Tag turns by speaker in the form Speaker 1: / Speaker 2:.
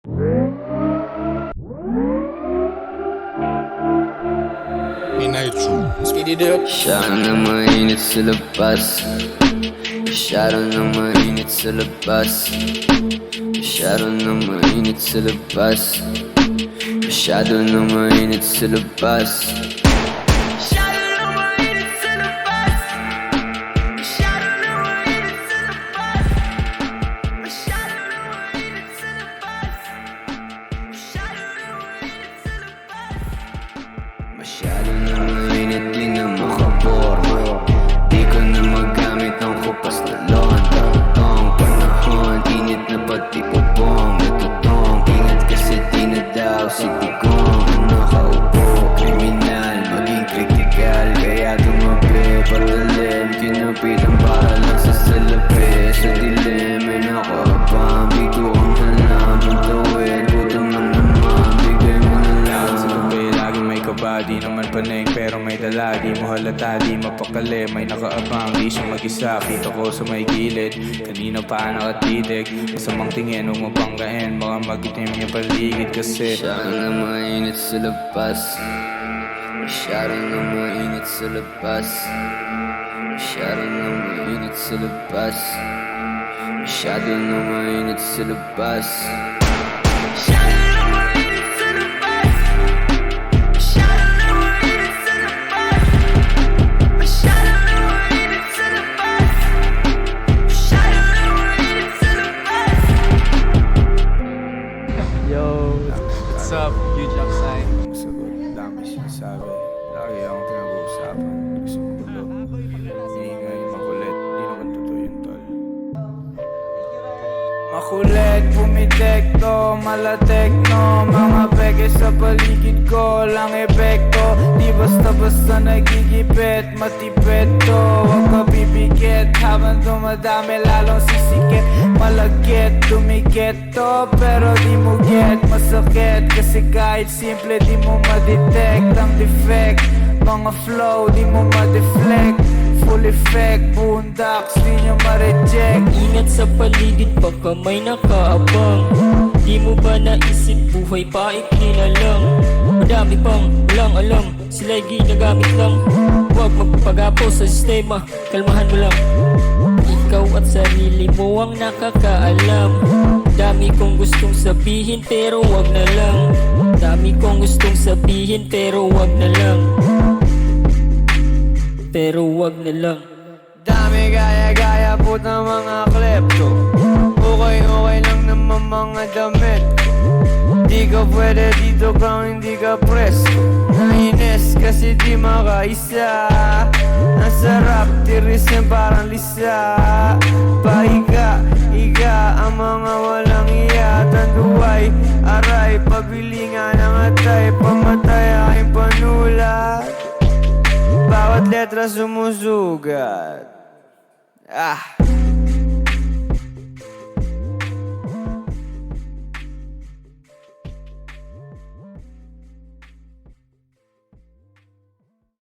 Speaker 1: Masyado na mainit sa labas. Masyado na mainit sa labas. Masyado na mainit sa labas. Masyado na mainit sa labas. Masyado na mainit, di na makaporma. Di ko na magamit ang kupas na lonta. Ang panahon, init na pati bubong. Natutong, ingat kasi di na daw si Tigong. Nakaupo, kriminal, maging kritikal. Kaya tumabi, patalim, kinapitan para lang sa salapi. Sa dilim, ay nakaabang, bigo ang halam. Pantawid, gutom lang naman, bigay mo na lang.
Speaker 2: Sa gabi, laging may kaba, di naman panay pero may dala. Di mo halata, di mapakali, may nakaabang, di siya mag-isa. Kita ko sa may gilid, kanina pa nakatitig. Masamang tingin, huwag mapanggain, baka magitim niya paligid kasi
Speaker 1: Masyado na mainit sa labas. Masyado na mainit sa labas. Masyado na mainit sa labas. Masyado na mainit sa labas.
Speaker 3: Yo, what's up? Huge upside.
Speaker 2: masagot, dami sinasabi. Lagi akong pinag-uusapan, gusto ko gulo. Ingay, makulit, di naman totoo yun, tol. Makulit, pumitekto, malatekno. Mga peke sa paligid ko, lang epekto. Di basta-basta nagigipit, matipid to. Huwag ka bibigit, habang dumadami lalong sisikit. Malagkit, dumikit to, pero di mo get. Masakit, kasi kahit simple di mo ma-detect ang defect. Mga flow, di mo ma-deflect. Full effect, boondocks, di nyo ma-reject.
Speaker 4: Ingat sa paligid, baka may nakaabang. Di mo ba naisip, buhay pa ikli na lang. Madami pang walang alam, sila'y ginagamit lang. Huwag magpagapo sa sistema, kalmahan mo lang. Ikaw at sarili mo ang nakakaalam. Dami kong gustong sabihin pero wag na lang. Dami kong gustong sabihin pero wag na lang. Pero wag na lang.
Speaker 1: Dami gaya-gaya po ng mga klepto. Okay lang naman mga damit. Di ka pwede dito kung hindi ka presko. Nainis kasi di makaisa. Ang sarap tirisin parang lisa. Pahiga, higa ang mga walang iya. Tanduay, aray, pabilingan ang atay. Pamatay aking panulat. Bawat letra sumusugat.